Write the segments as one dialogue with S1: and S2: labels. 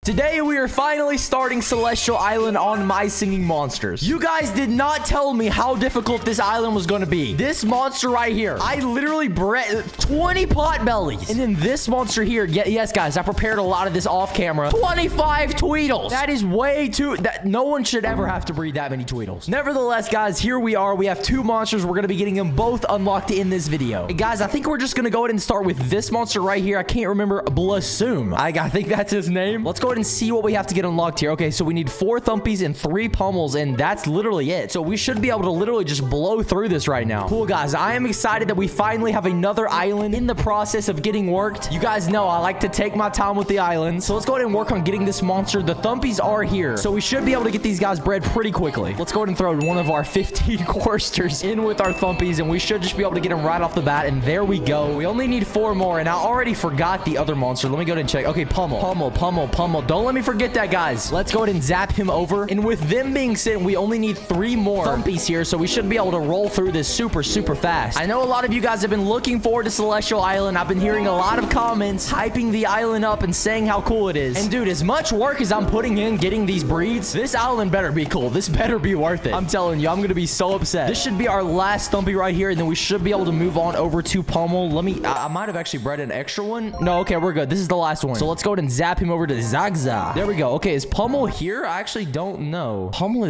S1: Today, we are finally starting Celestial Island on My Singing Monsters. You guys did not tell me how difficult this island was going to be. This monster right here, I literally bred 20 pot bellies. And then this monster here, yes, guys, I prepared a lot of this off camera. 25 Tweedles. That is way too... no one should ever have to breed that many Tweedles. Nevertheless, guys, here we are. We have two monsters. We're going to be getting them both unlocked in this video. Hey, guys, I think we're just going to go ahead and start with this monster right here. I can't remember. Blasoom. I think that's his name. Let's go ahead and see what we have to get unlocked here. Okay, so we need 4 thumpies and 3 pummels, and that's literally it. So we should be able to literally just blow through this right now. Cool, guys. I am excited that we finally have another island in the process of getting worked. You guys know I like to take my time with the island. So let's go ahead and work on getting this monster. The thumpies are here, so we should be able to get these guys bred pretty quickly. Let's go ahead and throw one of our 15 Quarsters in with our thumpies, and we should just be able to get them right off the bat, and there we go. We only need 4 more, and I already forgot the other monster. Let me go ahead and check. Okay, pummel. Don't let me forget that, guys. Let's go ahead and zap him over. And with them being sent, we only need 3 more thumpies here, so we should be able to roll through this super fast. I know a lot of you guys have been looking forward to Celestial Island. I've been hearing a lot of comments hyping the island up and saying how cool it is. And dude, as much work as I'm putting in getting these breeds, this island better be cool. This better be worth it. I'm telling you, I'm gonna be so upset. This should be our last thumpy right here, and then we should be able to move on over to pummel. I might have actually bred an extra one. No, okay, we're good. This is the last one. So let's go ahead and zap him over to Zagza. There we go. Okay, is pummel here? I actually don't know. Pummel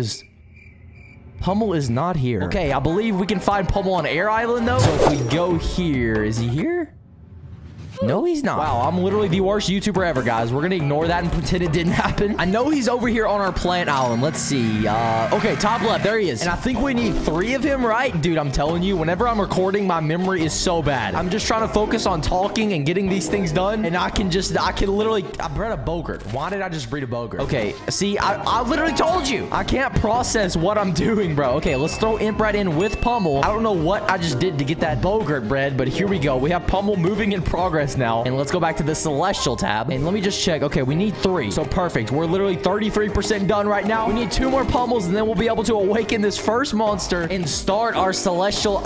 S1: is not here. Okay, I believe we can find pummel on Air Island, though. So if we go here, is he here? No, he's not. Wow, I'm literally the worst YouTuber ever, guys. We're gonna ignore that and pretend it didn't happen. I know he's over here on our plant island. Let's see. Okay, top left. There he is. And I think we need 3 of him, right? Dude, I'm telling you, whenever I'm recording, my memory is so bad. I'm just trying to focus on talking and getting these things done. And I can literally... I bred a bogart. Why did I just breed a bogart? Okay, see, I literally told you. I can't process what I'm doing, bro. Okay, let's throw imp right in with pummel. I don't know what I just did to get that bogart bred, but here we go. We have pummel moving in progress now, and let's go back to the celestial tab, and let me just check. Okay, we need 3, so perfect. We're literally 33% done right now. We need 2 more pummels, and then we'll be able to awaken this first monster and start our celestial.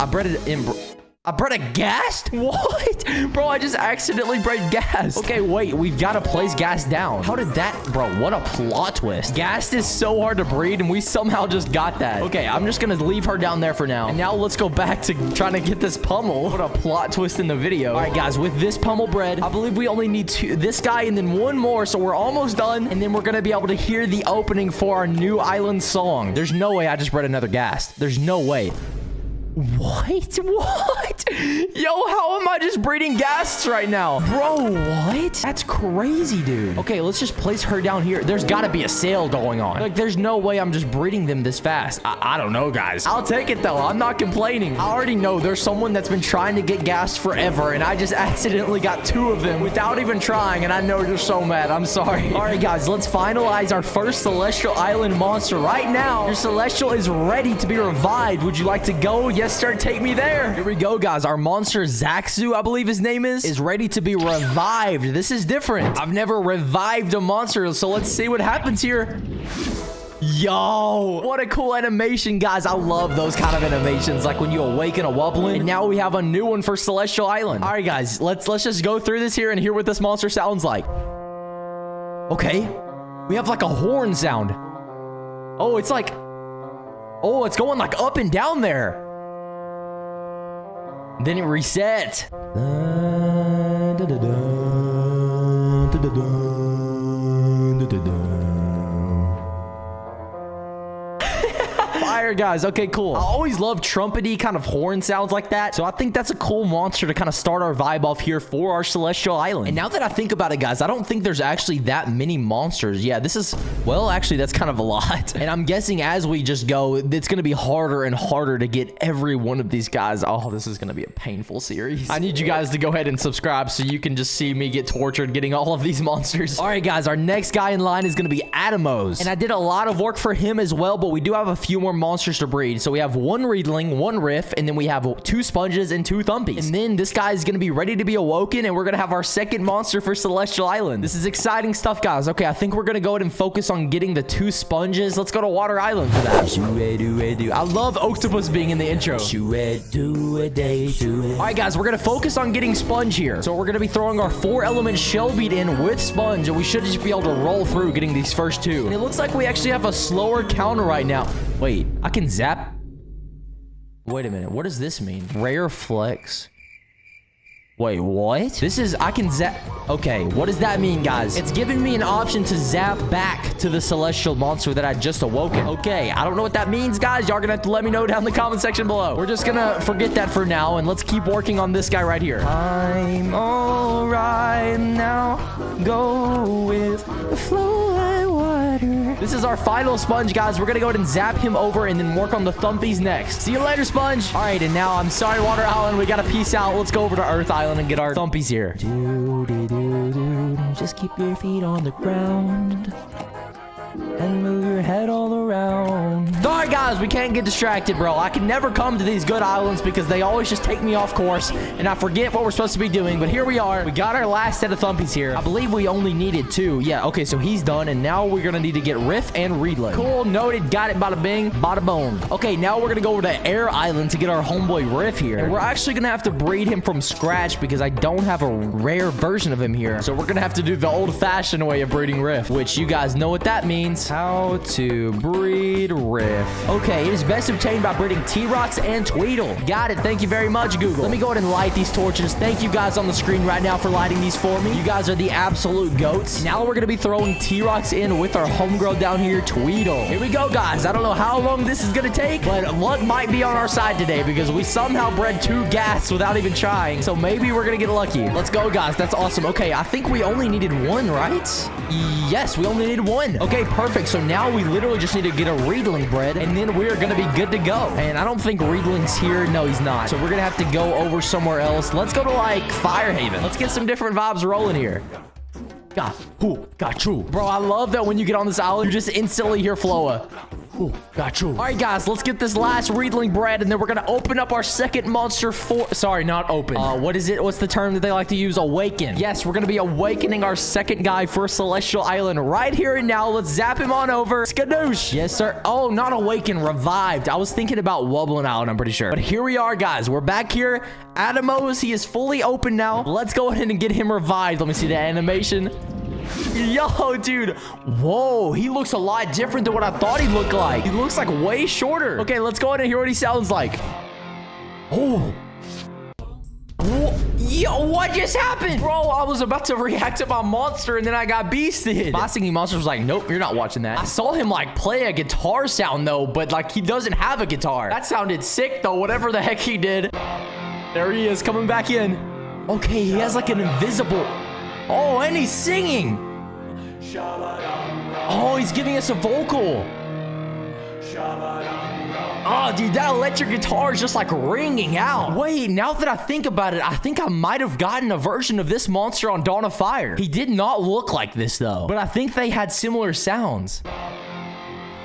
S1: I bred a ghast? What? Bro, I just accidentally bred ghast. Okay, wait. We've got to place ghast down. How did that... Bro, what a plot twist. Ghast is so hard to breed, and we somehow just got that. Okay, I'm just going to leave her down there for now. And now let's go back to trying to get this pummel. What a plot twist in the video. All right, guys. With this pummel bred, I believe we only need 2. This guy and then 1 more, so we're almost done. And then we're going to be able to hear the opening for our new island song. There's no way I just bred another ghast. There's no way. What? Yo, how am I just breeding ghasts right now? Bro, what? That's crazy, dude. Okay, let's just place her down here. There's got to be a sale going on. Like, there's no way I'm just breeding them this fast. I don't know, guys. I'll take it, though. I'm not complaining. I already know there's someone that's been trying to get ghasts forever, and I just accidentally got 2 of them without even trying, and I know you're so mad. I'm sorry. All right, guys, let's finalize our first Celestial Island monster right now. Your Celestial is ready to be revived. Would you like to go? Yes, sir. Take me there. Here we go, guys. Our monster, Zaxu, I believe his name is ready to be revived. This is different. I've never revived a monster, so let's see what happens here. Yo, what a cool animation, guys. I love those kind of animations, like when you awaken a wublin. And now we have a new one for Celestial Island. All right, guys, let's just go through this here and hear what this monster sounds like. Okay, we have like a horn sound. Oh, it's like, oh, it's going like up and down there. Then it resets. Fire, guys. Okay, cool. I always love trumpety kind of horn sounds like that, so I think that's a cool monster to kind of start our vibe off here for our Celestial Island. And now that I think about it, guys, I don't think there's actually that many monsters. Yeah, this is, well, actually, that's kind of a lot. And I'm guessing as we just go, it's going to be harder and harder to get every one of these guys. Oh, this is going to be a painful series. I need you guys to go ahead and subscribe so you can just see me get tortured getting all of these monsters. All right, guys, our next guy in line is going to be attmoz. And I did a lot of work for him as well, but we do have a few more monsters to breed. So we have 1 Reedling, 1 Riff, and then we have 2 Sponges and 2 Thumpies. And then this guy is going to be ready to be awoken, and we're going to have our second monster for Celestial Island. This is exciting stuff, guys. Okay, I think we're going to go ahead and focus on getting the 2 Sponges. Let's go to Water Island for that. I love Octopus being in the intro. All right, guys, we're going to focus on getting Sponge here. So we're going to be throwing our 4-element shell bead in with Sponge, and we should just be able to roll through getting these first 2. And it looks like we actually have a slower counter right now. Wait, I can zap. Wait a minute. What does this mean? Rare flex. Wait, what? This is, I can zap. Okay, what does that mean, guys? It's giving me an option to zap back to the celestial monster that I just awoken. Okay, I don't know what that means, guys. Y'all gonna have to let me know down in the comment section below. We're just gonna forget that for now, and let's keep working on this guy right here. I'm alright now. Go with the flow like water. This is our final Sponge, guys. We're gonna go ahead and zap him over and then work on the Thumpies next. See you later, Sponge. All right, and now I'm sorry, Water Island. We gotta peace out. Let's go over to Earth Island and get our Thumpies here. Just keep your feet on the ground and move your head all around. Sorry, guys, we can't get distracted, bro. I can never come to these good islands because they always just take me off course, and I forget what we're supposed to be doing. But here we are. We got our last set of Thumpies here. I believe we only needed 2. Yeah, okay, so he's done, and now we're gonna need to get Riff and Reedling. Cool, noted. Got it. Bada bing, bada boom. Okay, now we're gonna go over to Air Island to get our homeboy Riff here. And we're actually gonna have to breed him from scratch because I don't have a rare version of him here. So we're gonna have to do the old-fashioned way of breeding Riff, which you guys know what that means. How to breed Riff. Okay, it is best obtained by breeding T-Rox and Tweedle. Got it. Thank you very much, Google. Let me go ahead and light these torches. Thank you guys on the screen right now for lighting these for me. You guys are the absolute goats. Now we're going to be throwing T-Rox in with our homegirl down here, Tweedle. Here we go, guys. I don't know how long this is going to take, but luck might be on our side today because we somehow bred 2 ghats without even trying. So maybe we're going to get lucky. Let's go, guys. That's awesome. Okay, I think we only needed 1, right? Yes, we only needed 1. Okay, perfect. So now we literally just need to get a Reedling bred, and then we're going to be good to go. And I don't think Reedling's here. No, he's not. So we're going to have to go over somewhere else. Let's go to, like, Firehaven. Let's get some different vibes rolling here. Got you. Bro, I love that when you get on this island, you just instantly hear Floa. Got you. All right, guys, let's get this last Reedling bred, and then we're gonna open up our second monster for... Sorry, not open. What is it? What's the term that they like to use? Awaken. Yes, we're gonna be awakening our second guy for Celestial Island right here and now. Let's zap him on over. Skadoosh. Yes, sir. Oh, not awaken, revived. I was thinking about Wublin Island, I'm pretty sure. But here we are, guys. We're back here. attmoz, he is fully open now. Let's go ahead and get him revived. Let me see the animation. Yo, dude. Whoa, he looks a lot different than what I thought he looked like. He looks like way shorter. Okay, let's go ahead and hear what he sounds like. Oh. Yo, what just happened? Bro, I was about to react to my monster and then I got beasted. My singing monster was like, nope, you're not watching that. I saw him like play a guitar sound though, but like he doesn't have a guitar. That sounded sick though, whatever the heck he did. There he is coming back in. Okay, he has like an invisible... Oh, and he's singing. Oh, he's giving us a vocal. Oh, dude, that electric guitar is just like ringing out. Wait, now that I think about it, I think I might have gotten a version of this monster on Dawn of Fire. He did not look like this though, but I think they had similar sounds.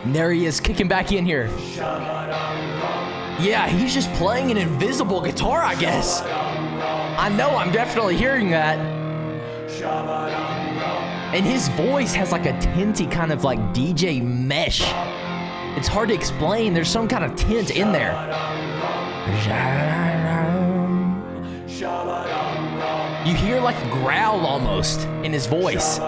S1: And there he is, kicking back in here. Yeah, he's just playing an invisible guitar, I guess. I know, I'm definitely hearing that. And his voice has like a tinty kind of like DJ mesh. It's hard to explain. There's some kind of tint in there. You hear like a growl almost in his voice.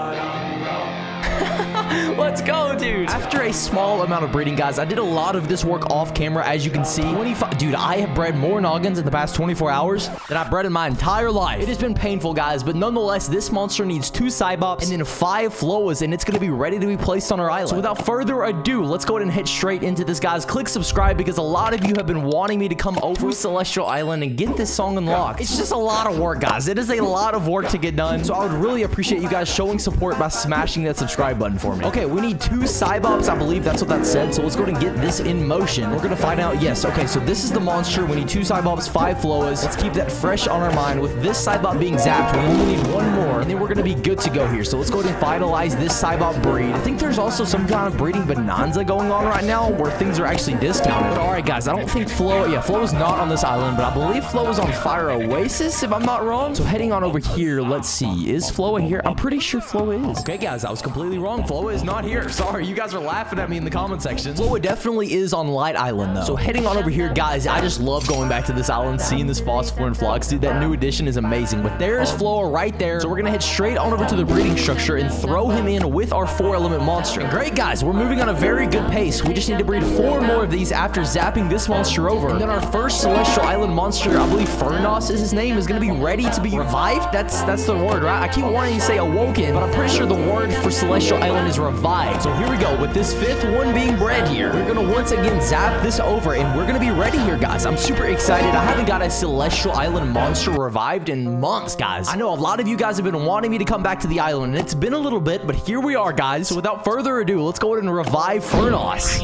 S1: Let's go, dude. After a small amount of breeding, guys, I did a lot of this work off camera, as you can see. 25, dude, I have bred more noggins in the past 24 hours than I've bred in my entire life. It has been painful, guys, but nonetheless, this monster needs 2 Cybops and then 5 Floas, and it's going to be ready to be placed on our island. So without further ado, let's go ahead and hit straight into this, guys. Click subscribe because a lot of you have been wanting me to come over to Celestial Island and get this song unlocked. It's just a lot of work, guys. It is a lot of work to get done, so I would really appreciate you guys showing support by smashing that subscribe button for me. Okay, we need 2 Cybops. I believe that's what that said. So let's go ahead and get this in motion. We're going to find out. Yes. Okay, so this is the monster. We need 2 Cybops, 5 Floas. Let's keep that fresh on our mind. With this Cybop being zapped, we only need 1 more. and then we're gonna be good to go here. So let's go ahead and finalize this Cybot breed. I think there's also some kind of breeding bonanza going on right now where things are actually discounted. But all right, guys, I don't think Flo is not on this island, but I believe Flo is on Fire Oasis, if I'm not wrong. So heading on over here, let's see. Is Flo here? I'm pretty sure Flo is. Okay, guys, I was completely wrong. Flo is not here. Sorry, you guys are laughing at me in the comment section. Flo definitely is on Light Island, though. So heading on over here, guys, I just love going back to this island, seeing this phosphor and flux. Dude, that new addition is amazing. But there's Flo right there. So we're gonna head straight on over to the breeding structure and throw him in with our 4-element monster. And great, guys, we're moving on a very good pace. We just need to breed 4 more of these after zapping this monster over. And then our first Celestial Island monster, I believe Furnoss is his name, is gonna be ready to be revived. That's the word, right? I keep wanting to say awoken, but I'm pretty sure the word for Celestial Island is revived. So here we go. With this 5th one being bred here, we're gonna once again zap this over, and we're gonna be ready here, guys. I'm super excited. I haven't got a Celestial Island monster revived in months, guys. I know a lot of you guys have been wanting me to come back to the island, and it's been a little bit, but here we are, guys. So without further ado, let's go ahead and revive Furnoss.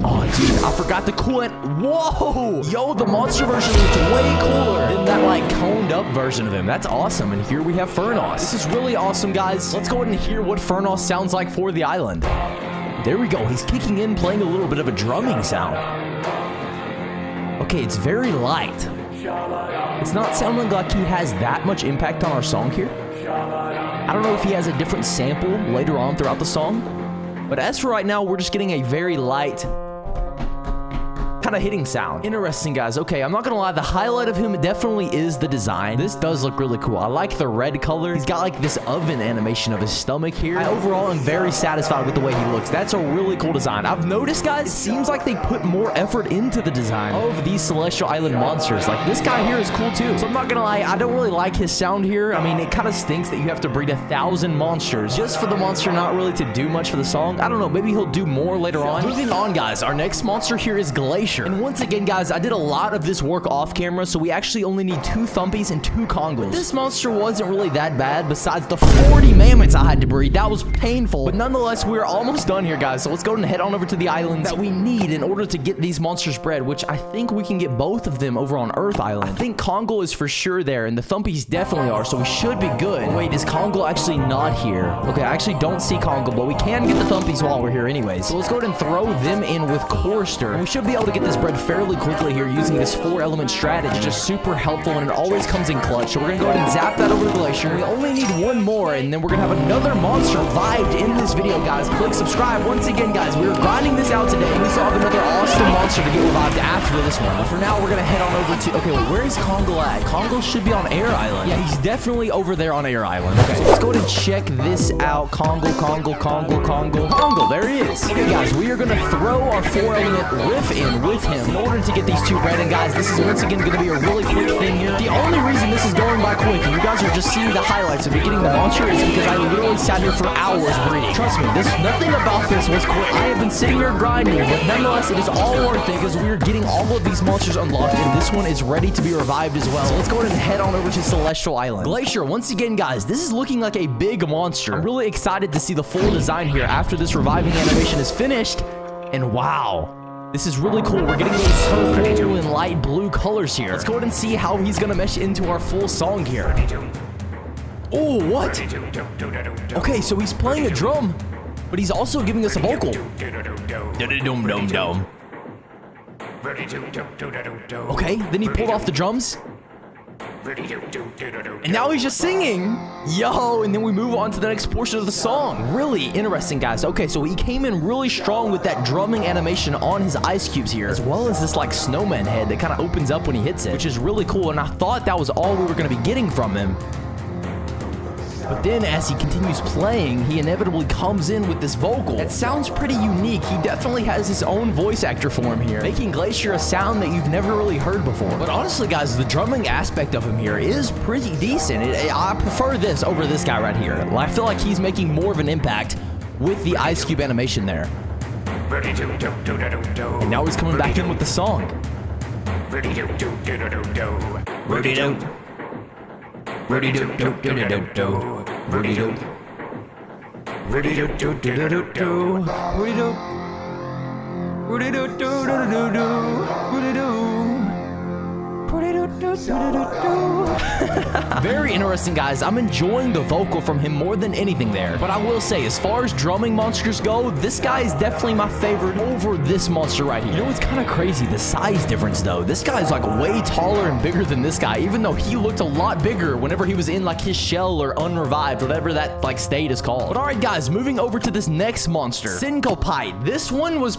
S1: Oh, dude, I forgot the coolant. Whoa! Yo, the monster version looks way cooler than that, like, coned up version of him. That's awesome. And here we have Furnoss. This is really awesome, guys. Let's go ahead and hear what Furnoss sounds like for the island. There we go. He's kicking in, playing a little bit of a drumming sound. Okay, it's very light. It's not sounding like he has that much impact on our song here. I don't know if he has a different sample later on throughout the song. But as for right now, we're just getting a very light kind of hitting sound. Interesting, guys. Okay, I'm not gonna lie, the highlight of him definitely is the design. This does look really cool. I like the red color. He's got like this oven animation of his stomach here. I overall am very satisfied with the way he looks. That's a really cool design. I've noticed, guys, it seems like they put more effort into the design of these Celestial Island monsters. Like, this guy here is cool too. So I'm not gonna lie, I don't really like his sound here. I mean, it kind of stinks that you have to breed 1,000 monsters just for the monster not really to do much for the song. I don't know, maybe he'll do more later on. Moving on, guys, our next monster here is Glacier. And once again, guys, I did a lot of this work off camera, so we actually only need 2 thumpies and 2 congos. This monster wasn't really that bad besides the 40 mammoths I had to breed. That was painful, but nonetheless, we're almost done here, guys. So let's go and head on over to the islands that we need in order to get these monsters bred, which I think we can get both of them over on Earth Island. I think Congo is for sure there, and the thumpies definitely are, so we should be good. Wait, is Congo actually not here? Okay, I actually don't see Congo, but we can get the thumpies while we're here anyways. So let's go ahead and throw them in with Corster, and we should be able to get this bred fairly quickly here using this 4-element strategy. Just super helpful, and it always comes in clutch. So we're gonna go ahead and zap that over to Glacier. We only need 1 more, and then we're gonna have another monster revived in this video, guys. Click subscribe. Once again, guys, we were grinding this out today, and we still have another awesome monster to get revived after this one. But for now, we're gonna head on over to... Okay, wait, where is Congo at? Congo should be on Air Island. Yeah, he's definitely over there on Air Island. Okay, so let's go ahead and check this out. Congo, there he is. Okay, guys, we are gonna throw our 4-element riff in with him in order to get these 2 bred. And guys, this is once again going to be a really quick thing here. The only reason this is going by quick, and you guys are just seeing the highlights of me getting the monster, is because I literally sat here for hours breeding. Trust me, nothing about this was quick. I have been sitting here grinding, but nonetheless, it is all worth it because we are getting all of these monsters unlocked, and this one is ready to be revived as well. So let's go ahead and head on over to Celestial Island. Glacier, once again, guys, this is looking like a big monster. I'm really excited to see the full design here after this reviving animation is finished, and wow. This is really cool. We're getting those purple and light blue colors here. Let's go ahead and see how he's gonna mesh into our full song here. Oh, what? Okay, so he's playing a drum, but he's also giving us a vocal. Okay, then he pulled off the drums. And now he's just singing. Yo, and then we move on to the next portion of the song. Really interesting, guys. Okay, so he came in really strong with that drumming animation on his ice cubes here, as well as this like snowman head that kind of opens up when he hits it, which is really cool. And I thought that was all we were going to be getting from him. But then as he continues playing, he inevitably comes in with this vocal. That sounds pretty unique. He definitely has his own voice actor form here, making Glacier a sound that you've never really heard before. But honestly, guys, the drumming aspect of him here is pretty decent. I prefer this over this guy right here. I feel like he's making more of an impact with the ice cube animation there. And now he's coming back in with the song. Rudy do do do do do do. Rudy do. Rudy do do do do do do. Rudy do. Rudy do do do do do do. Rudy do. Very interesting, guys. I'm enjoying the vocal from him more than anything there. But I will say, as far as drumming monsters go, this guy is definitely my favorite over this monster right here. You know, it's kind of crazy, the size difference, though. This guy's like way taller and bigger than this guy, even though he looked a lot bigger whenever he was in like his shell or unrevived, whatever that like state is called. But all right, guys, moving over to this next monster, syncopite. This one was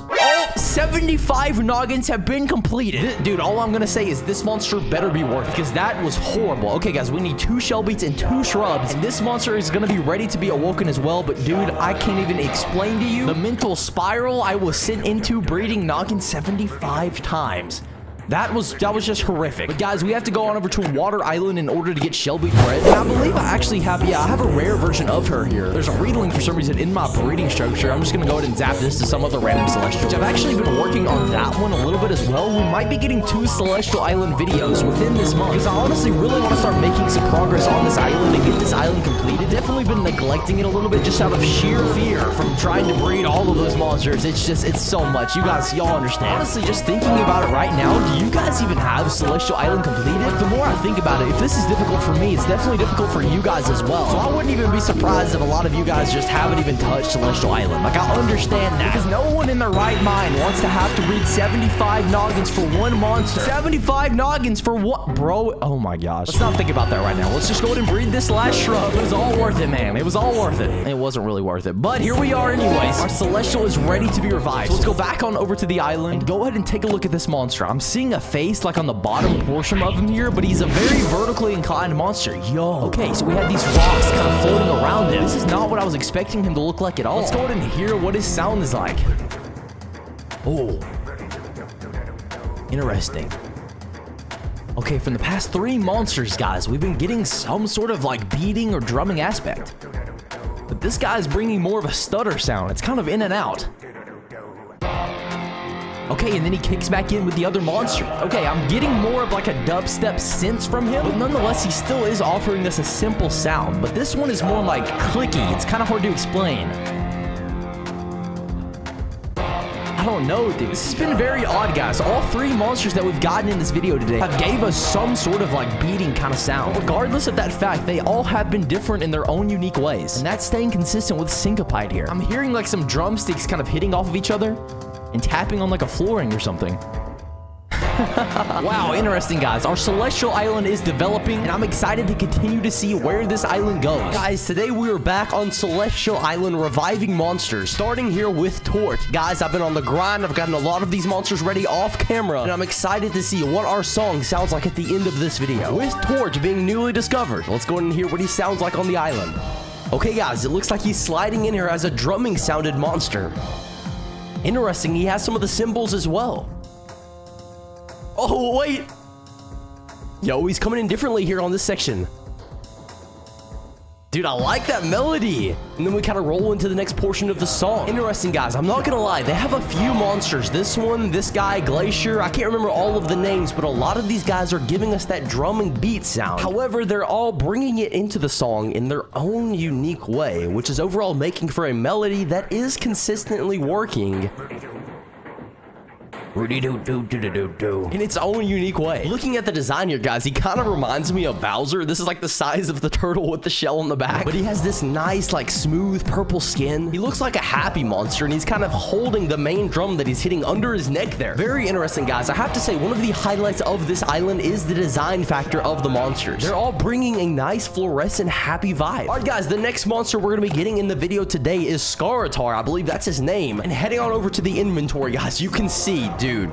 S1: 75 noggins have been completed. Dude, all I'm gonna say is this monster better be worth it, because that was horrible. Okay, guys, we need 2 shell beats and 2 shrubs, and this monster is gonna be ready to be awoken as well. But dude, I can't even explain to you the mental spiral I was sent into breeding noggin 75 times. That was just horrific. But guys, we have to go on over to Water Island in order to get Shelby bred. And I believe I actually have, yeah, I have a rare version of her here. There's a reedling for some reason in my breeding structure. I'm just gonna go ahead and zap this to some other random celestial, which I've actually been working on that one a little bit as well. We might be getting 2 Celestial Island videos within this month, because I honestly really want to start making some progress on this island and get this island completed. Definitely been neglecting it a little bit just out of sheer fear from trying to breed all of those monsters. It's so much. You guys, y'all understand. Honestly, just thinking about it right now, do you guys even have Celestial Island completed? The more I think about it, if this is difficult for me, it's definitely difficult for you guys as well. So I wouldn't even be surprised if a lot of you guys just haven't even touched Celestial Island. Like, I understand that, because no one in their right mind wants to have to breed 75 noggins for one monster. 75 noggins for what, bro? Oh my gosh. Let's not think about that right now. Let's just go ahead and breed this last shrub. It was all worth it, man. It was all worth it. It wasn't really worth it, but here we are anyways. Our Celestial is ready to be revived. So let's go back on over to the island and go ahead and take a look at this monster. I'm seeing a face like on the bottom portion of him here, but he's a very vertically inclined monster. Yo. Okay, so we had these rocks kind of floating around him. This is not what I was expecting him to look like at all. Let's go ahead and hear what his sound is like. Oh. Interesting. Okay, from the past 3 monsters, guys, we've been getting some sort of like beating or drumming aspect. But this guy's bringing more of a stutter sound. It's kind of in and out. Okay, and then he kicks back in with the other monster. Okay, I'm getting more of like a dubstep sense from him, but nonetheless, he still is offering us a simple sound. But this one is more like clicky. It's kind of hard to explain. I don't know, dude. This has been very odd, guys. All 3 monsters that we've gotten in this video today have gave us some sort of like beating kind of sound. But regardless of that fact, they all have been different in their own unique ways. And that's staying consistent with syncopite here. I'm hearing like some drumsticks kind of hitting off of each other and tapping on like a flooring or something. Wow, interesting, guys. Our Celestial Island is developing, and I'm excited to continue to see where this island goes. Guys, today we are back on Celestial Island reviving monsters, starting here with Torch. Guys, I've been on the grind. I've gotten a lot of these monsters ready off camera, and I'm excited to see what our song sounds like at the end of this video. With Torch being newly discovered, let's go ahead and hear what he sounds like on the island. Okay, guys, it looks like he's sliding in here as a drumming sounded monster. Interesting, he has some of the cymbals as well. Oh, wait. Yo, he's coming in differently here on this section. Dude, I like that melody. And then we kind of roll into the next portion of the song. Interesting, guys. I'm not gonna lie. They have a few monsters. This one, this guy, Glacier. I can't remember all of the names, but a lot of these guys are giving us that drumming beat sound. However, they're all bringing it into the song in their own unique way, which is overall making for a melody that is consistently working in its own unique way. Looking at the design here, guys, he kind of reminds me of Bowser. This is like the size of the turtle with the shell on the back, but he has this nice, like, smooth purple skin. He looks like a happy monster, and he's kind of holding the main drum that he's hitting under his neck there. Very interesting, guys. I have to say, one of the highlights of this island is the design factor of the monsters. They're all bringing a nice fluorescent happy vibe. All right, guys, the next monster we're gonna be getting in the video today is Scaratar. I believe that's his name. And heading on over to the inventory, guys, you can see, dude,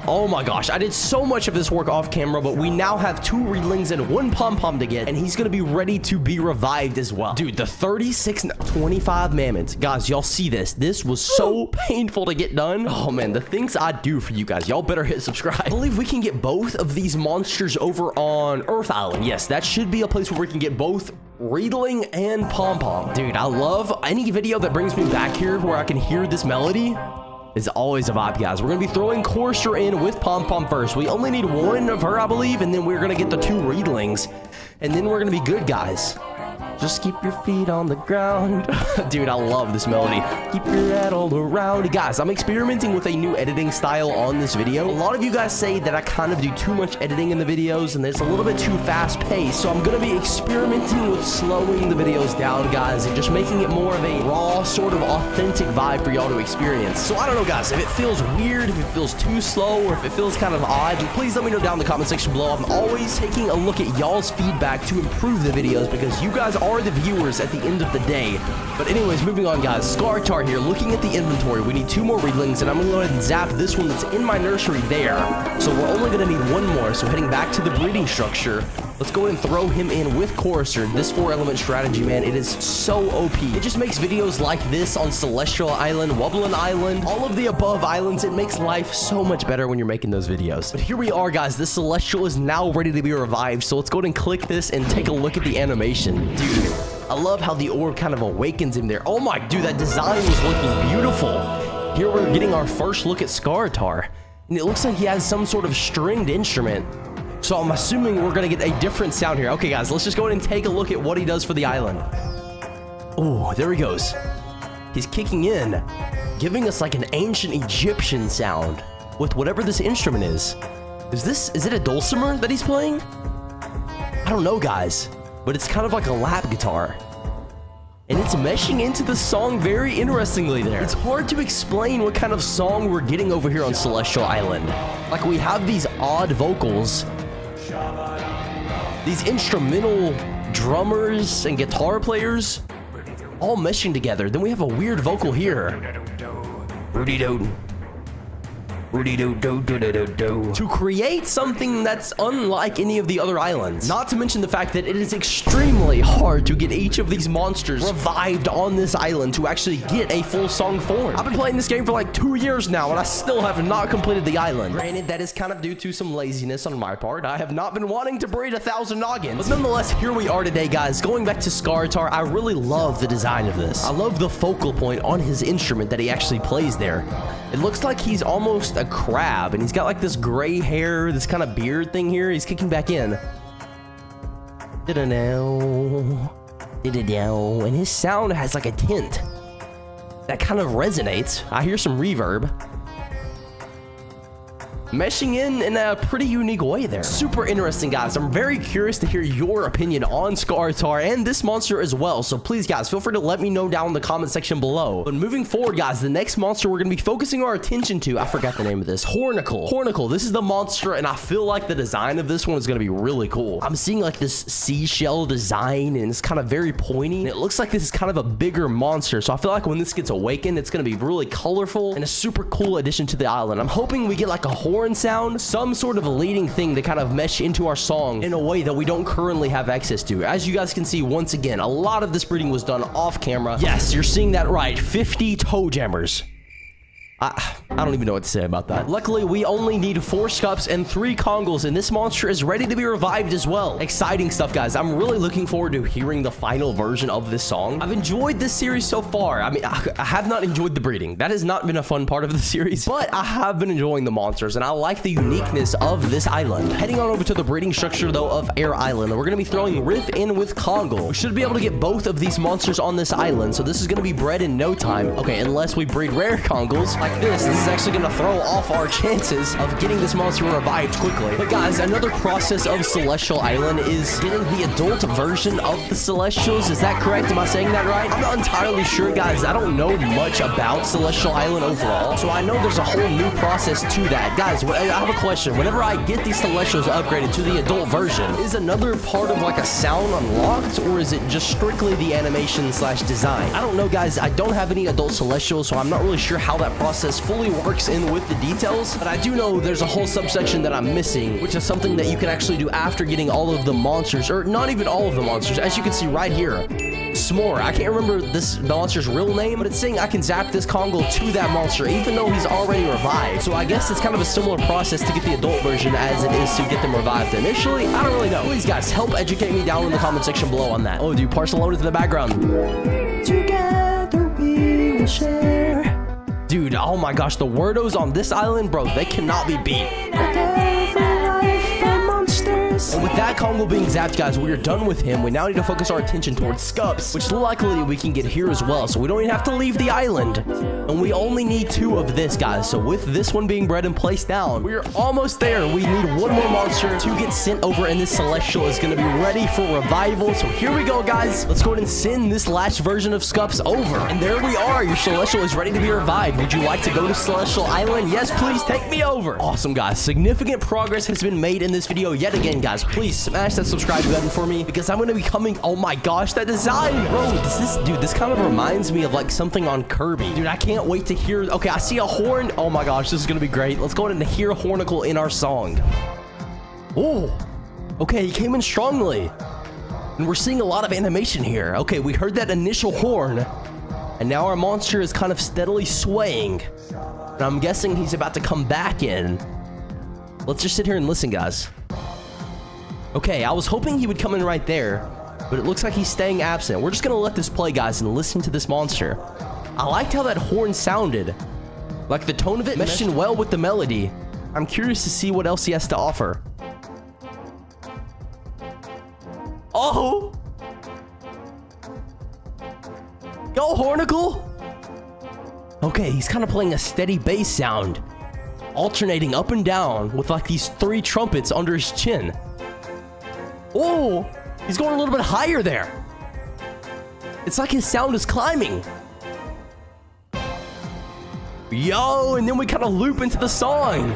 S1: oh my gosh, I did so much of this work off camera, but we now have 2 reedlings and 1 pom-pom to get, and he's gonna be ready to be revived as well. Dude, the 25 mammoths, guys, y'all see this. This was so painful to get done. Oh man, the things I do for you guys, y'all better hit subscribe. I believe we can get both of these monsters over on Earth Island. Yes, that should be a place where we can get both reedling and pom-pom. Dude, I love any video that brings me back here where I can hear this melody. Is always a vibe, guys. We're gonna be throwing Courser in with pom-pom first. We only need 1 of her, I believe, and then we're gonna get the 2 reedlings, and then we're gonna be good, guys.
S2: Just keep your feet on the ground. Dude, I love this melody. Keep your head all around. Guys, I'm experimenting with a new editing style on this video. A lot of you guys say that I kind of do too much editing in the videos and it's a little bit too fast paced. So I'm going to be experimenting with slowing the videos down, guys, and just making it more of a raw, sort of authentic vibe for y'all to experience. So I don't know, guys, if it feels weird, if it feels too slow, or if it feels kind of odd, please let me know down in the comment section below. I'm always taking a look at y'all's feedback to improve the videos because you guys are the viewers at the end of the day. But anyways, moving on, guys. Scartar here, looking at the inventory. We need 2 more reedlings, and I'm gonna go ahead and zap this one that's in my nursery there. So we're only gonna need 1 more. So heading back to the breeding structure, let's go ahead and throw him in with Chorister. This 4-element strategy, man, it is so OP. It just makes videos like this on Celestial Island, Wobbling Island, all of the above islands. It makes life so much better when you're making those videos. But here we are, guys. This Celestial is now ready to be revived. So let's go ahead and click this and take a look at the animation. Dude, I love how the orb kind of awakens him there. Oh my, dude, that design was looking beautiful. Here we're getting our first look at Scartar, and it looks like he has some sort of stringed instrument. So I'm assuming we're gonna get a different sound here. Okay, guys, let's just go ahead and take a look at what he does for the island. Oh, there he goes. He's kicking in, giving us like an ancient Egyptian sound with whatever this instrument is. Is it a dulcimer that he's playing? I don't know, guys, but it's kind of like a lap guitar. And it's meshing into the song very interestingly there. It's hard to explain what kind of song we're getting over here on Celestial Island. Like, we have these odd vocals, these instrumental drummers and guitar players all meshing together. Then we have a weird vocal here. To create something that's unlike any of the other islands. Not to mention the fact that it is extremely hard to get each of these monsters revived on this island to actually get a full song form. I've been playing this game for like 2 years now and I still have not completed the island. Granted, that is kind of due to some laziness on my part. I have not been wanting to breed 1,000 noggins. But nonetheless, here we are today, guys. Going back to Scartar, I really love the design of this. I love the focal point on his instrument that he actually plays there. It looks like he's almost a crab, and he's got like this gray hair, this kind of beard thing here. He's kicking back in. And his sound has like a tint that kind of resonates. I hear some reverb meshing in a pretty unique way there. Super interesting, guys. I'm very curious to hear your opinion on Scartar and this monster as well. So please, guys, feel free to let me know down in the comment section below. But moving forward, guys, the next monster we're going to be focusing our attention to, I forgot the name of this, Hornacle. Hornacle, this is the monster, and I feel like the design of this one is going to be really cool. I'm seeing like this seashell design, and it's kind of very pointy, and it looks like this is kind of a bigger monster. So I feel like when this gets awakened, it's going to be really colorful and a super cool addition to the island. I'm hoping we get like a horn sound, some sort of leading thing to kind of mesh into our song in a way that we don't currently have access to. As you guys can see, once again, a lot of this breeding was done off camera. Yes, you're seeing that right. 50 toe jammers. I don't even know what to say about that. Luckily, we only need 4 scups and 3 congles, and this monster is ready to be revived as well. Exciting stuff, guys. I'm really looking forward to hearing the final version of this song. I've enjoyed this series so far. I mean, I have not enjoyed the breeding. That has not been a fun part of the series, but I have been enjoying the monsters, and I like the uniqueness of this island. Heading on over to the breeding structure, though, of Air Island, and we're going to be throwing Riff in with Congle. We should be able to get both of these monsters on this island, so this is going to be bred in no time. Okay, unless we breed rare Congles like this. This is actually going to throw off our chances of getting this monster revived quickly. But guys, another process of Celestial Island is getting the adult version of the Celestials. Is that correct? Am I saying that right? I'm not entirely sure, guys. I don't know much about Celestial Island overall, so I know there's a whole new process to that. Guys, I have a question. Whenever I get these Celestials upgraded to the adult version, is another part of like a sound unlocked, or is it just strictly the animation slash design? I don't know, guys. I don't have any adult Celestials, so I'm not really sure how that process fully works in with the details, but I do know there's a whole subsection that I'm missing, which is something that you can actually do after getting all of the monsters, or not even all of the monsters. As you can see right here, S'more. I can't remember this monster's real name, but it's saying I can zap this Congle to that monster, even though he's already revived. So I guess it's kind of a similar process to get the adult version as it is to get them revived initially. I don't really know. Please, guys, help educate me down in the comment section below on that. Oh, dude, Barcelona in the background. Together we will share. Dude, oh my gosh, the wordos on this island, bro, they cannot be beat. this. And with that Congo being zapped, guys, we are done with him. We now need to focus our attention towards Scups, which luckily we can get here as well. So we don't even have to leave the island. And we only need 2 of this, guys. So with this one being bred and placed down, we are almost there. We need 1 more monster to get sent over, and this Celestial is going to be ready for revival. So here we go, guys. Let's go ahead and send this last version of Scups over. And there we are. Your Celestial is ready to be revived. Would you like to go to Celestial Island? Yes, please take me over. Awesome, guys. Significant progress has been made in this video yet again, guys. Please smash that subscribe button for me because I'm going to be coming. Oh my gosh, that design, bro. This kind of reminds me of like something on Kirby. Dude, I can't wait to hear. Okay, I see a horn. Oh my gosh, this is going to be great. Let's go ahead and hear Hornacle in our song. Oh, okay, he came in strongly. And we're seeing a lot of animation here. Okay, we heard that initial horn. And now our monster is kind of steadily swaying. And I'm guessing he's about to come back in. Let's just sit here and listen, guys. Okay, I was hoping he would come in right there, but it looks like he's staying absent. We're just going to let this play, guys, and listen to this monster. I liked how that horn sounded. Like the tone of it meshed in well with the melody. I'm curious to see what else he has to offer. Oh! Go, Hornacle! Okay, he's kind of playing a steady bass sound, alternating up and down with like these 3 trumpets under his chin. Oh, he's going a little bit higher there. It's like his sound is climbing. Yo, and then we kind of loop into the song.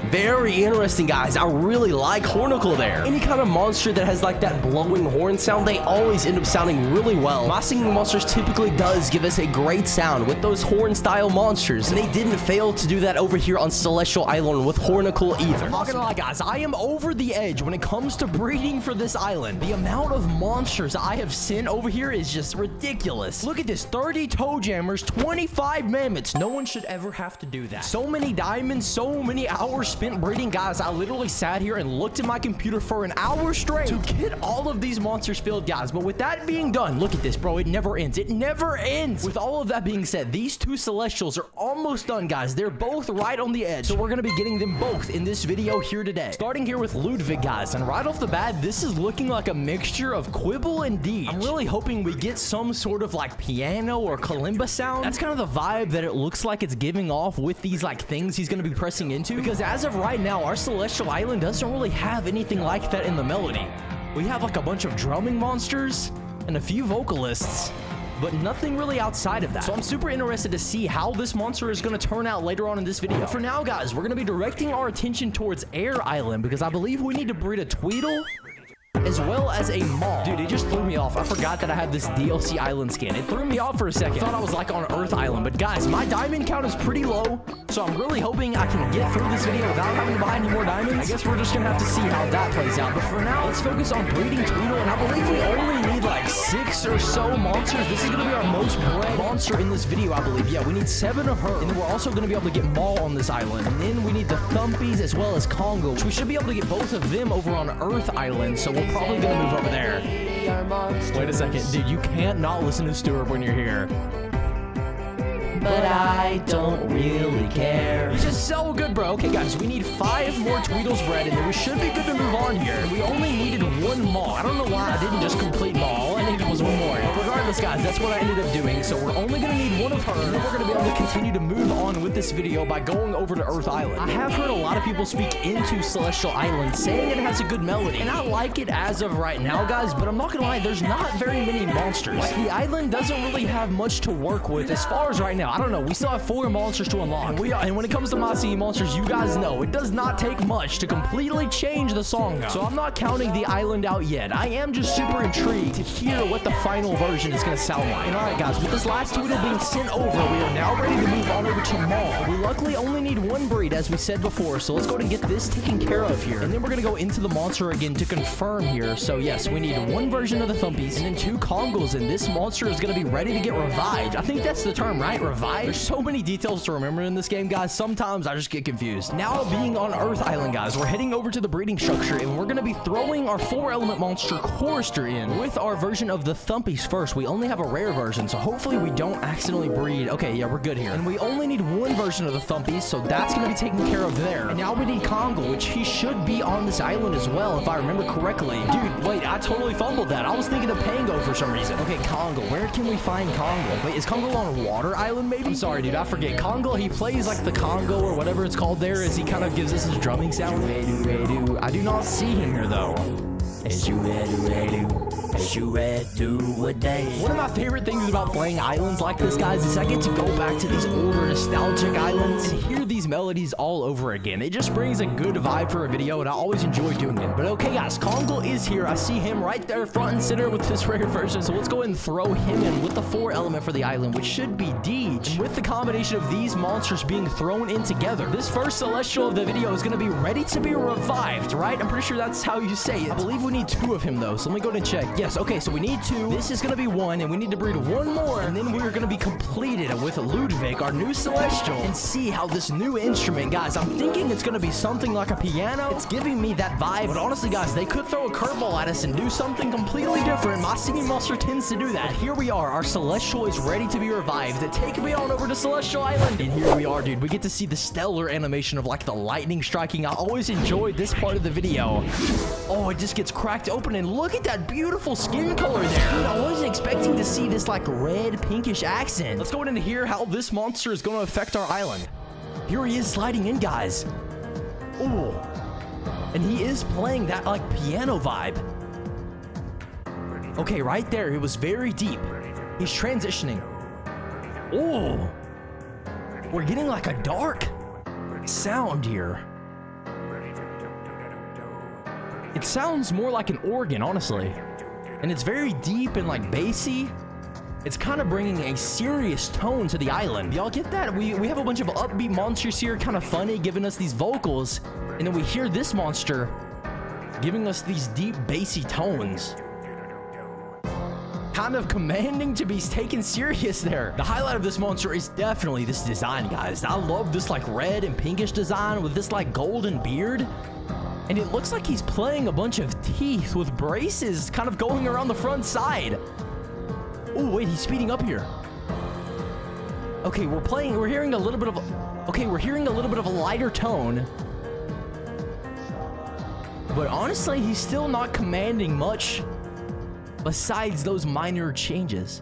S2: Very interesting, guys. I really like Hornacle there. Any kind of monster that has like that blowing horn sound, they always end up sounding really well. My singing monsters typically does give us a great sound with those horn style monsters, and they didn't fail to do that over here on Celestial Island with Hornacle either. I'm not gonna lie, guys, I am over the edge when it comes to breeding for this island. The amount of monsters I have sent over here is just ridiculous. Look at this, 30 toe jammers, 25 mammoths. No one should ever have to do that. So many diamonds, so many hours spent breeding, guys. I literally sat here and looked at my computer for an hour straight to get all of these monsters filled, guys. But with that being done, look at this, bro. It never ends. It never ends. With all of that being said, these 2 Celestials are almost done, guys. They're both right on the edge. So we're going to be getting them both in this video here today. Starting here with Loodvigg, guys. And right off the bat, this is looking like a mixture of Quibble and Deej. I'm really hoping we get some sort of like piano or kalimba sound. That's kind of the vibe that it looks like it's giving off with these like things he's going to be pressing into. Because as of right now, our Celestial Island doesn't really have anything like that in the melody. We have like a bunch of drumming monsters and a few vocalists, but nothing really outside of that. So I'm super interested to see how this monster is going to turn out later on in this video. But for now, guys, we're going to be directing our attention towards Air Island because I believe we need to breed a Tweedle as well as a Maw. Dude, it just threw me off. I forgot that I had this DLC island skin. It threw me off for a second. I thought I was like on Earth Island. But guys, my diamond count is pretty low, so I'm really hoping I can get through this video without having to buy any more diamonds. I guess we're just gonna have to see how that plays out. But for now, let's focus on breeding Tweedle, and I believe we only need like 6 or so monsters. This is gonna be our most bred monster in this video, I believe. Yeah, we need 7 of her, and then we're also gonna be able to get Maw on this island. And then we need the Thumpies as well as Congo, which we should be able to get both of them over on Earth Island, so we're probably gonna move over there. Wait a second, dude, you can't not listen to Stuart when you're here. But I don't really care. He's just so good, bro. Okay, guys, we need 5 more Tweedles bred, and then we should be good to move on here. We only needed 1 Maw. I don't know why I didn't just complete Maw. All I needed was 1 more. But regardless, guys, that's what I ended up doing. So we're only going to need 1 of her, and then we're going to be able to continue to move on with this video by going over to Earth Island. I have heard a lot of people speak into Celestial Island, saying it has a good melody, and I like it as of right now, guys, but I'm not going to lie, there's not very many monsters. Like, the island doesn't really have much to work with as far as right now. I don't know. We still have 4 monsters to unlock. And when it comes to msmpokegamer monsters, you guys know it does not take much to completely change the song. So I'm not counting the island out yet. I am just super intrigued to hear what the final version is going to sound like. And alright, guys, with this last Tweedle being sent over, we are now ready to move on over to Maw. We luckily only need 1 breed, as we said before, so let's go ahead and get this taken care of here. And then we're going to go into the monster again to confirm here. So yes, we need 1 version of the Thumpies and then 2 Congos, and this monster is going to be ready to get revived. I think that's the term, right? Revived? There's so many details to remember in this game, guys. Sometimes I just get confused. Now, being on Earth Island, guys, we're heading over to the breeding structure, and we're going to be throwing our 4-element monster Chorister in with our version of the Thumpies first. We
S1: we only have a rare version, so hopefully we don't accidentally breed. Okay, yeah, we're good here. And we only need one version of the Thumpies, so that's going to be taken care of there. And now we need Congo, which he should be on this island as well, if I remember correctly. Dude, wait, I totally fumbled that. I was thinking of Pango for some reason. Okay, Congo, where can we find Congo? Wait, is Congo on a water island, maybe? I'm sorry, dude, I forget. Congo, he plays like the Congo or whatever it's called there, as he kind of gives us his drumming sound. I do not see him here, though. One of my favorite things about playing islands like this, guys, is I get to go back to these older nostalgic islands and hear these melodies all over again. It just brings a good vibe for a video, and I always enjoy doing it. But okay, guys, Congo is here. I see him right there front and center with this rare version, so let's go ahead and throw him in with the 4 element for the island, which should be Deej. And with the combination of these monsters being thrown in together, this first celestial of the video is going to be ready to be revived, right? I'm pretty sure that's how you say it. I believe we need 2 of him, though, so let me go ahead and check. Yes, okay, so we need 2. This is going to be 1, and we need to breed 1 more, and then we're going to be completed with Loodvigg, our new celestial, and see how this new instrument, guys, I'm thinking it's going to be something like a piano. It's giving me that vibe, but honestly, guys, they could throw a curveball at us and do something completely different. My singing monster tends to do that. But here we are. Our celestial is ready to be revived. Take me on over to Celestial Island, and here we are, dude. We get to see the stellar animation of, like, the lightning striking. I always enjoyed this part of the video. Oh, it just gets cracked open, and look at that beautiful skin color there. Dude, I wasn't expecting to see this, like, red pinkish accent. Let's go ahead and hear how this monster is going to affect our island. Here he is sliding in, guys. Oh, and he is playing that, like, piano vibe. Okay, right there, it was very deep. He's transitioning. Oh, we're getting like a dark sound here. It sounds more like an organ, honestly. And it's very deep and like bassy. It's kind of bringing a serious tone to the island. Y'all get that? We have a bunch of upbeat monsters here, kind of funny, giving us these vocals. And then we hear this monster giving us these deep bassy tones. Kind of commanding to be taken serious there. The highlight of this monster is definitely this design, guys. I love this like red and pinkish design with this like golden beard. And it looks like he's playing a bunch of teeth with braces kind of going around the front side. Oh, wait, he's speeding up here. Okay, we're hearing a little bit of a lighter tone. But honestly, he's still not commanding much besides those minor changes.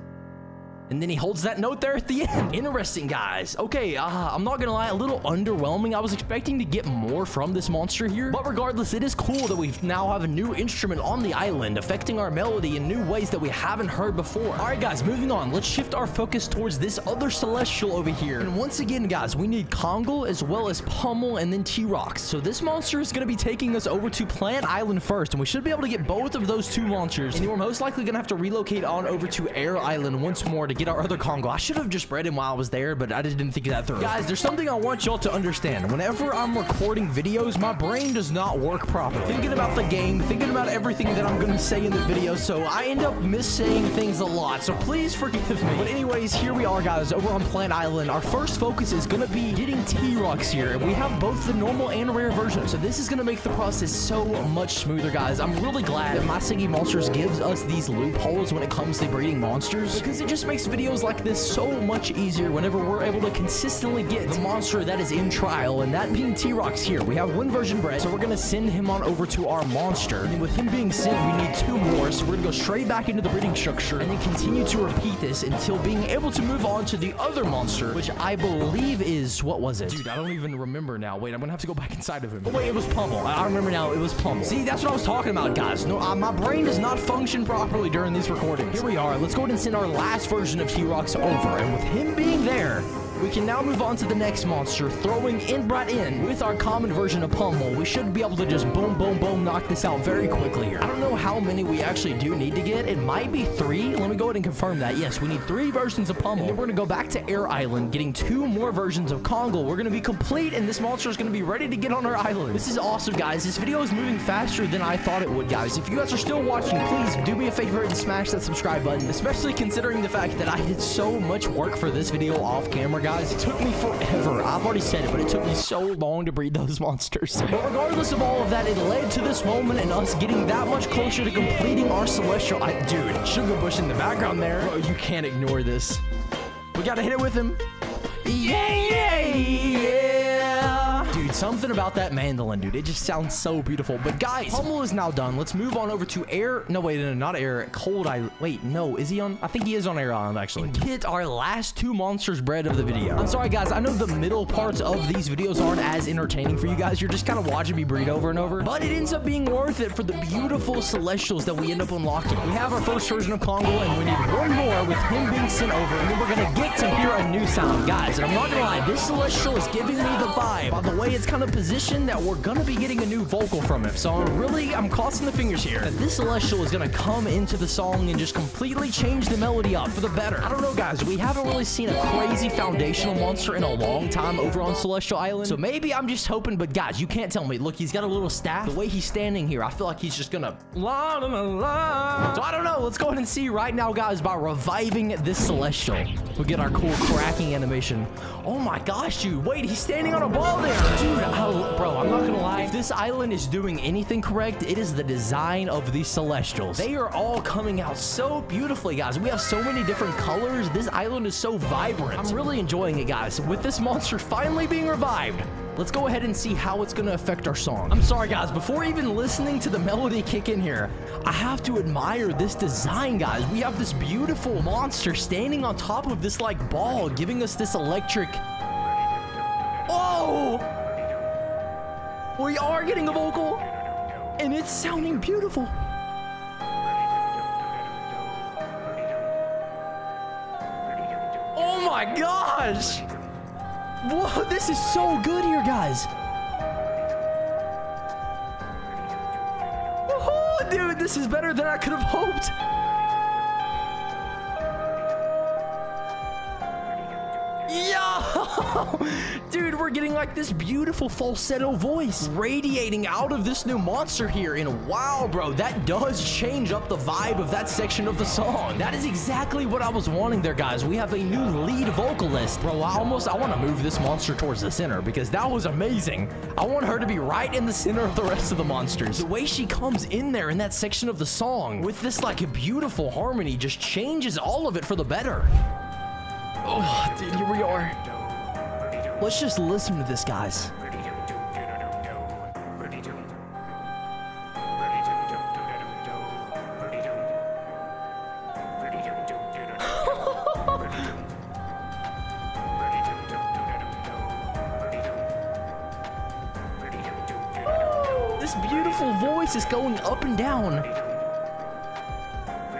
S1: And then he holds that note there at the end. Interesting, guys. Okay, I'm not gonna lie, a little underwhelming. I was expecting to get more from this monster here. But regardless, it is cool that we now have a new instrument on the island, affecting our melody in new ways that we haven't heard before. All right, guys, moving on. Let's shift our focus towards this other celestial over here. And once again, guys, we need Congo as well as Pummel and then T-Rox. So this monster is gonna be taking us over to Plant Island first, and we should be able to get both of those 2 monsters. And then we're most likely gonna have to relocate on over to Air Island once more to get our other Congo. I should have just bred him while I was there, but I just didn't think of that through. Guys, there's something I want y'all to understand. Whenever I'm recording videos, my brain does not work properly. Thinking about the game, thinking about everything that I'm going to say in the video, so I end up missaying things a lot, so please forgive me. But anyways, here we are, guys, over on Plant Island. Our first focus is going to be getting T-Rox here, and we have both the normal and rare version, so this is going to make the process so much smoother, guys. I'm really glad that My Singing Monsters gives us these loopholes when it comes to breeding monsters, because it just makes videos like this so much easier whenever we're able to consistently get the monster that is in trial, and that being T-Rox here. We have 1 version bred, so we're going to send him on over to our monster, and with him being sent, we need 2 more, so we're going to go straight back into the breeding structure, and then continue to repeat this until being able to move on to the other monster, which I believe is, what was it? Dude, I don't even remember now. Wait, I'm going to have to go back inside of him. Oh, wait, it was Pummel. I remember now, it was Pummel. See, that's what I was talking about, guys. No, my brain does not function properly during these recordings. Here we are. Let's go ahead and send our last version of T-Rox over, and with him being there, we can now move on to the next monster, throwing inbred in with our common version of Pummel. We should be able to just boom, boom, boom, knock this out very quickly here. I don't know how many we actually do need to get. It might be 3. Let me go ahead and confirm that. Yes, we need 3 versions of Pummel. And then we're going to go back to Air Island, getting 2 more versions of Congo. We're going to be complete, and this monster is going to be ready to get on our island. This is awesome, guys. This video is moving faster than I thought it would, guys. If you guys are still watching, please do me a favor and smash that subscribe button, especially considering the fact that I did so much work for this video off camera, guys. guys. It took me forever. I've already said it, but it took me so long to breed those monsters. But regardless of all of that, it led to this moment and us getting that much closer to completing our celestial. Dude, sugar bush in the background there. Bro, you can't ignore this. We gotta hit it with him. Yeah. Dude, something about that mandolin, dude. It just sounds so beautiful. But guys, Hummel is now done. Let's move on over to air. No, wait, no, not air. Cold Island. Wait, no, is he on? I think he is on air island, actually. And get our last 2 monsters bred of the video. I'm sorry, guys. I know the middle parts of these videos aren't as entertaining for you guys. You're just kind of watching me breed over and over. But it ends up being worth it for the beautiful celestials that we end up unlocking. We have our first version of Congo, and we need 1 more with him being sent over. And then we're going to get to hear a new sound. Guys, and I'm not going to lie, this celestial is giving me the vibe. By the way, it's kind of positioned that we're gonna be getting a new vocal from him. So I'm crossing the fingers here that this celestial is gonna come into the song and just completely change the melody up for the better. I don't know, guys. We haven't really seen a crazy foundational monster in a long time over on Celestial Island. So maybe I'm just hoping, but guys, you can't tell me. Look, he's got a little staff. The way he's standing here, I feel like he's just gonna la la la la. So I don't know. Let's go ahead and see right now, guys, by reviving this celestial. We'll get our cool cracking animation. Oh my gosh, dude. Wait, he's standing on a ball there. Dude, bro, I'm not gonna lie. If this island is doing anything correct, it is the design of these celestials. They are all coming out so beautifully, guys. We have so many different colors. This island is so vibrant. I'm really enjoying it, guys. With this monster finally being revived, let's go ahead and see how it's gonna affect our song. I'm sorry, guys. Before even listening to the melody kick in here, I have to admire this design, guys. We have this beautiful monster standing on top of this, like, ball, giving us this electric... Oh! We are getting a vocal, and it's sounding beautiful. Oh my gosh! Whoa, this is so good here, guys. Oh, dude, this is better than I could have hoped. Yo! Dude, we're getting like this beautiful falsetto voice radiating out of this new monster here. And wow, bro, that does change up the vibe of that section of the song. That is exactly what I was wanting there, guys. We have a new lead vocalist. Bro, I want to move this monster towards the center because that was amazing. I want her to be right in the center of the rest of the monsters. The way she comes in there in that section of the song with this like beautiful harmony just changes all of it for the better. Oh, dude, here we are. Let's just listen to this, guys. This beautiful voice is going up and down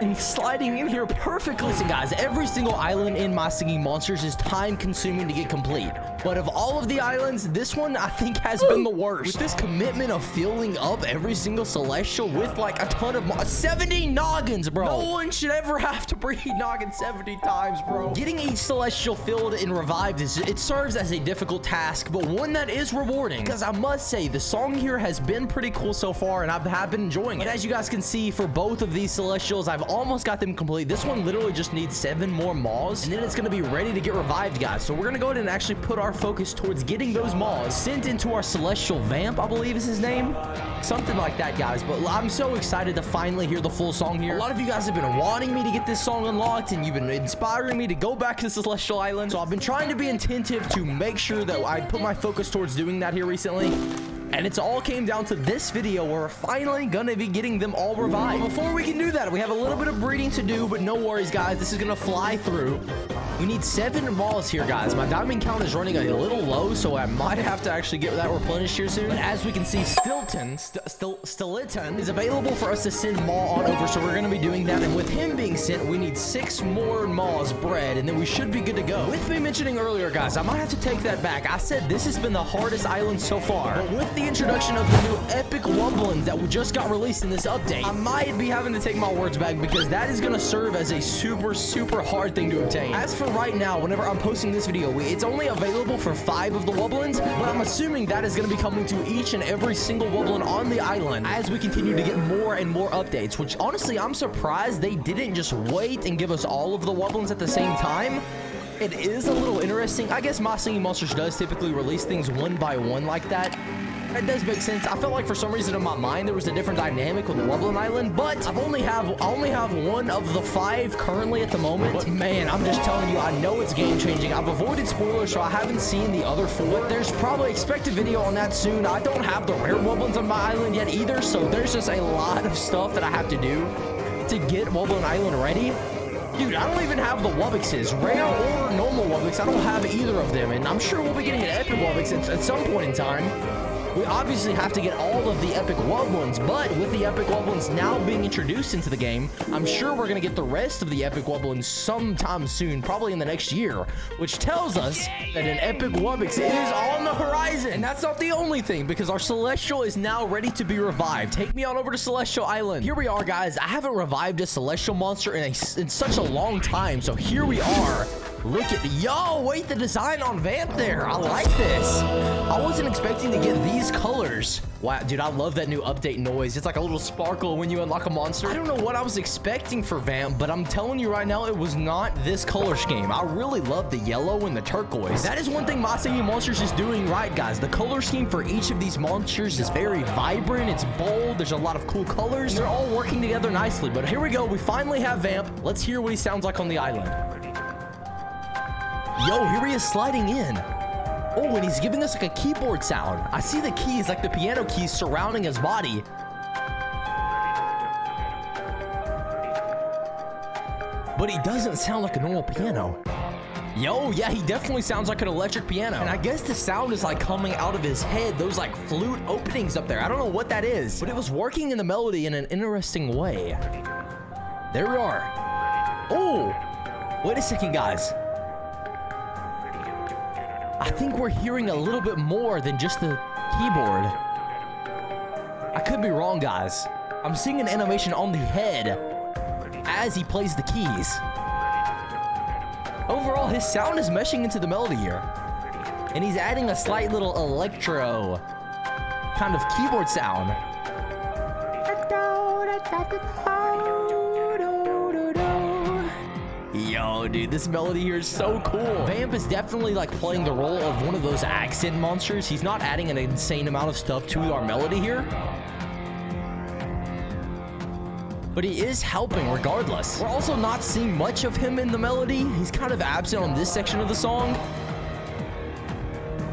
S1: and sliding in here perfectly. Listen, guys, every single island in My Singing Monsters is time consuming to get complete. But of all of the islands, this one I think has been the worst. With this commitment of filling up every single celestial with like a ton of 70 noggins, bro. No one should ever have to breed noggin 70 times, bro. Getting each celestial filled and revived it serves as a difficult task, but one that is rewarding. Because I must say, the song here has been pretty cool so far, and I've been enjoying it. And as you guys can see, for both of these celestials, I've almost got them complete. This one literally just needs 7 more maws, and then it's gonna be ready to get revived, guys. So we're gonna go ahead and actually put our focus towards getting those maws sent into our celestial vamp, I believe is his name, something like that, guys. But I'm so excited to finally hear the full song here. A lot of you guys have been wanting me to get this song unlocked, and you've been inspiring me to go back to Celestial Island. So I've been trying to be attentive to make sure that I put my focus towards doing that here recently. And it's all came down to this video where we're finally gonna be getting them all revived. But before we can do that, we have a little bit of breeding to do, but no worries, guys. This is gonna fly through. We need 7 maws here, guys. My diamond count is running a little low, so I might have to actually get that replenished here soon. But as we can see, Stilton is available for us to send maw on over, so we're gonna be doing that. And with him being sent, we need 6 more maws bred, and then we should be good to go. With me mentioning earlier, guys, I might have to take that back. I said this has been the hardest island so far, but with the introduction of the new epic wumblins that we just got released in this update, I might be having to take my words back because that is gonna serve as a super hard thing to obtain. As for right now, whenever I'm posting this video, it's only available for 5 of the wumblins, but I'm assuming that is going to be coming to each and every single wumblin on the island as we continue to get more and more updates, which honestly, I'm surprised they didn't just wait and give us all of the wumblins at the same time.
S2: It is a little interesting. I guess My Singing Monsters does typically release things one by one like that. That does make sense. I felt like for some reason in my mind there was a different dynamic with Wobbling Island, but I only have one of the 5 currently at the moment. But man, I'm just telling you, I know it's game changing. I've avoided spoilers, so I haven't seen the other 4. There's probably expected video on that soon. I don't have the rare Wobblins on my island yet either, so there's just a lot of stuff that I have to do to get Wobbling Island ready. Dude, I don't even have the Wubbixes, rare or normal Wubbix. I don't have either of them, and I'm sure we'll be getting an epic Wubbix at some point in time. We obviously have to get all of the epic Wobblins, but with the epic Wobblins now being introduced into the game, I'm sure we're going to get the rest of the epic Wobblins sometime soon, probably in the next year, which tells us that an epic Wubbix is on the horizon. And that's not the only thing, because our Celestial is now ready to be revived. Take me on over to Celestial Island. Here we are, guys. I haven't revived a Celestial monster in such a long time, so here we are. Look at, yo, wait, the design on Vamp there. I like this. I wasn't expecting to get these colors. Wow, dude, I love that new update noise. It's like a little sparkle when you unlock a monster. I don't know what I was expecting for Vamp, but I'm telling you right now, it was not this color scheme. I really love the yellow and the turquoise. That is one thing My Singing Monsters is doing right, guys. The color scheme for each of these monsters is very vibrant. It's bold. There's a lot of cool colors. And they're all working together nicely. But here we go. We finally have Vamp. Let's hear what he sounds like on the island. Yo, here he is sliding in. Oh, and he's giving us like a keyboard sound. I see the keys, like the piano keys, surrounding his body. But he doesn't sound like a normal piano. Yo, yeah, he definitely sounds like an electric piano. And I guess the sound is like coming out of his head. Those like flute openings up there. I don't know what that is, but it was working in the melody in an interesting way. There we are. Oh, wait a second, guys. I think we're hearing a little bit more than just the keyboard. I could be wrong, guys. I'm seeing an animation on the head as he plays the keys. Overall, his sound is meshing into the melody here. And he's adding a slight little electro kind of keyboard sound. Yo, dude, this melody here is so cool. Vamp is definitely like playing the role of one of those accent monsters. He's not adding an insane amount of stuff to our melody here, but he is helping regardless. We're also not seeing much of him in the melody. He's kind of absent on this section of the song.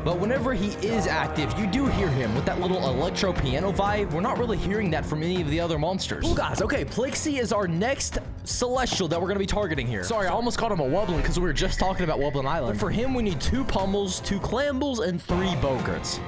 S2: But whenever he is active, you do hear him with that little electro piano vibe. We're not really hearing that from any of the other monsters. Cool, guys. Okay, Plixie is our next Celestial that we're going to be targeting here. Sorry, I almost called him a Woblin because we were just talking about Woblin Island. But for him, we need 2 Pummels, 2 Clambles, and 3 Bogarts.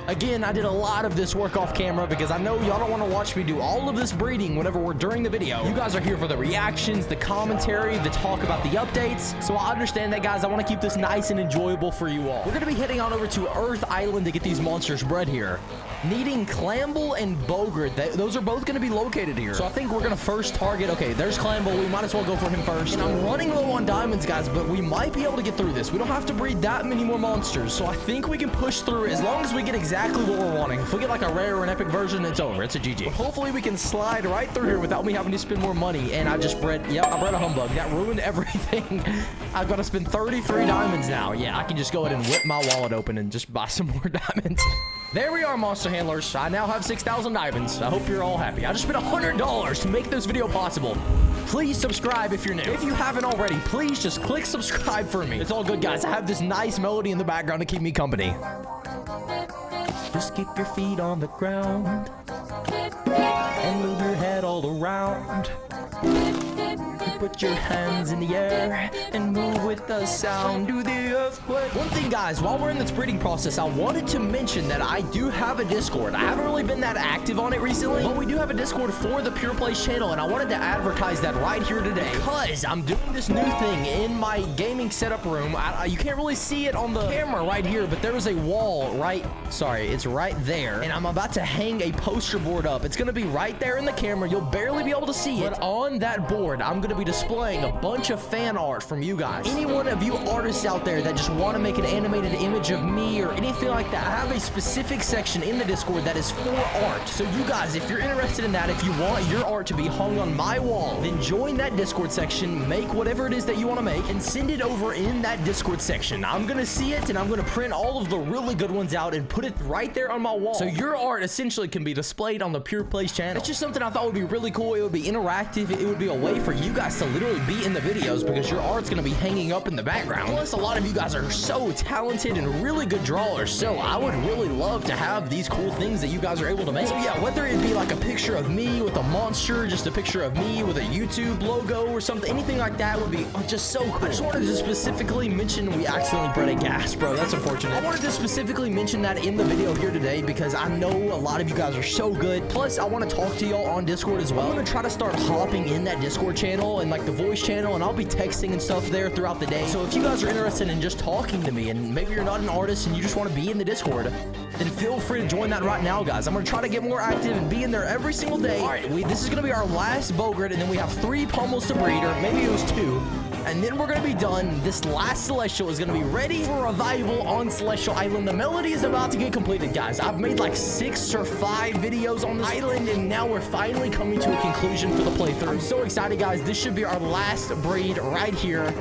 S2: Again, I did a lot of this work off camera because I know y'all don't want to watch me do all of this breeding whenever we're during the video. You guys are here for the reactions, the commentary, the talk about the updates. So I understand that, guys. I want to keep this nice and enjoyable for you all. We're going to be heading on over to Earth Island to get these monsters bred here. Needing Clamble and Bogart. Those are both going to be located here. So I think we're going to first target. Okay, there's Clamble. We might as well go for him first. And I'm running low on diamonds, guys, but we might be able to get through this. We don't have to breed that many more monsters. So I think we can push through as long as we get exactly what we're wanting. If we get like a rare or an epic version, it's over. It's a GG. But hopefully we can slide right through here without me having to spend more money. And I just bred, yep, I bred a humbug. That ruined everything. I've got to spend 33 diamonds now. Yeah, I can just go ahead and whip my wallet open and just buy some more diamonds. There we are, monster handlers. I now have 6,000 diamonds. I hope you're all happy. I just spent $100 to make this video possible. Please subscribe if you're new. If you haven't already, please just click subscribe for me. It's all good, guys. I have this nice melody in the background to keep me company. Just keep your feet on the ground and move your head all around. Put your hands in the air and move with the sound. Do the earthquake. One thing, guys, while we're in this breeding process, I wanted to mention that I do have a Discord. I haven't really been that active on it recently, but we do have a Discord for the pureplays channel, and I wanted to advertise that right here today because I'm doing this new thing in my gaming setup room. You can't really see it on the camera right here, but there is a wall it's right there, and I'm about to hang a poster board up. It's going to be right there in the camera. You'll barely be able to see it, but on that board, I'm going to be
S1: displaying a bunch of fan art from you guys. Any one of you artists out there that just want to make an animated image of me or anything like that, I have a specific section in the Discord that is for art. So you guys, if you're interested in that, if you want your art to be hung on my wall, then join that Discord section, make whatever it is that you want to make, and send it over in that Discord section. I'm gonna see it, and I'm gonna print all of the really good ones out and put it right there on my wall. So your art essentially can be displayed on the Pure Plays channel. It's just something I thought would be really cool. It would be interactive. It would be a way for you guys to literally be in the videos because your art's gonna be hanging up in the background. Plus, a lot of you guys are so talented and really good drawers, so I would really love to have these cool things that you guys are able to make. So yeah, whether it be like a picture of me with a monster, just a picture of me with a YouTube logo or something, anything like that would be just so cool. I just wanted to specifically mention we accidentally bred a gas, bro. That's unfortunate. I wanted to specifically mention that in the video here today because I know a lot of you guys are so good. Plus, I want to talk to y'all on Discord as well. I'm going to try to start hopping in that Discord channel and like the voice channel, and I'll be texting and stuff there throughout the day. So if you guys are interested in just talking to me and maybe you're not an artist and you just want to be in the Discord, then feel free to join that right now, guys. I'm going to try to get more active and be in there every single day. All right, this is going to be our last Bogart, and then we have 3 pummels to breed, or maybe it was 2. And then we're going to be done. This last Celestial is going to be ready for revival on Celestial Island. The melody is about to get completed, guys. I've made like 6 or 5 videos on this island, and now we're finally coming to a conclusion for the playthrough. I'm so excited, guys. This should be our last breed right here.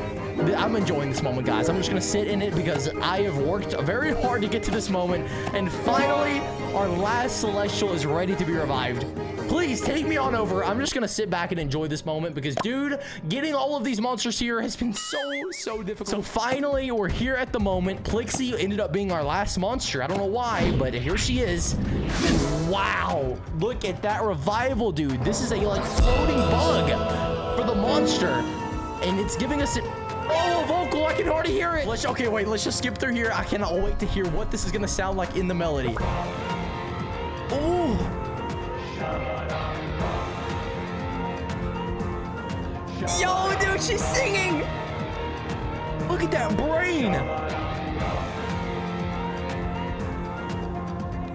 S1: I'm enjoying this moment, guys. I'm just going to sit in it because I have worked very hard to get to this moment. And finally, our last Celestial is ready to be revived. Please take me on over. I'm just gonna sit back and enjoy this moment because, dude, getting all of these monsters here has been so difficult. So finally, we're here at the moment. Plixie ended up being our last monster. I don't know why, but here she is. And wow, look at that revival, dude. This is a like floating bug for the monster, and it's giving us an vocal. I can already hear it. Okay, wait. Let's just skip through here. I cannot wait to hear what this is gonna sound like in the melody. Ooh. Yo, dude, she's singing. Look at that brain.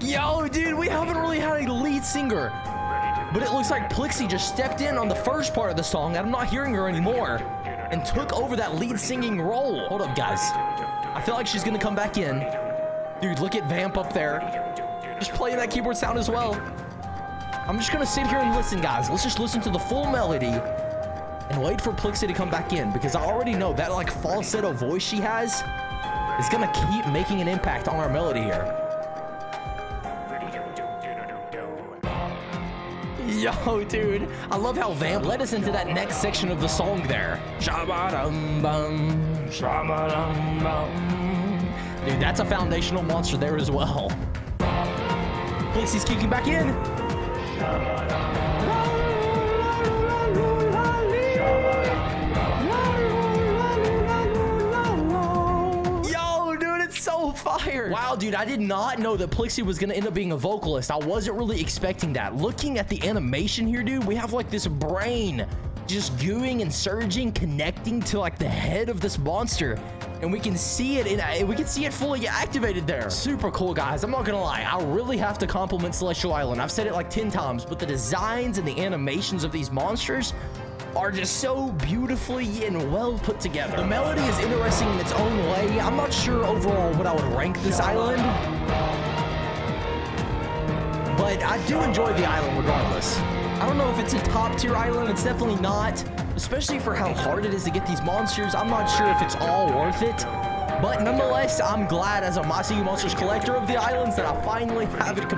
S1: Yo, dude, we haven't really had a lead singer, but it looks like Plixie just stepped in on the first part of the song, and I'm not hearing her anymore, and took over that lead singing role. Hold up, guys. I feel like she's gonna come back in. Dude, look at Vamp up there. Just playing that keyboard sound as well. I'm just gonna sit here and listen, guys. Let's just listen to the full melody and wait for Plixie to come back in, because I already know that like falsetto voice she has is gonna keep making an impact on our melody here. Yo, dude, I love how Vamp led us into that next section of the song there. Shabba-dum-bum, shabba-dum-bum. Dude, that's a foundational monster there as well. Plixie's kicking back in. Yo, dude, it's so fire. Wow, dude, I did not know that Plixie was gonna end up being a vocalist. I wasn't really expecting that. Looking at the animation here, dude, we have like this brain just gooing and surging, connecting to like the head of this monster. And we can see it, and we can see it fully activated there. Super cool, guys. I'm not gonna lie. I really have to compliment Celestial Island. I've said it like 10 times, but the designs and the animations of these monsters are just so beautifully and well put together. The melody is interesting in its own way. I'm not sure overall what I would rank this island, but I do enjoy the island regardless. I don't know if it's a top tier island. It's definitely not, especially for how hard it is to get these monsters. I'm not sure if it's all worth it, but nonetheless, I'm glad as a My Singing Monsters collector of the islands that I finally have it completed.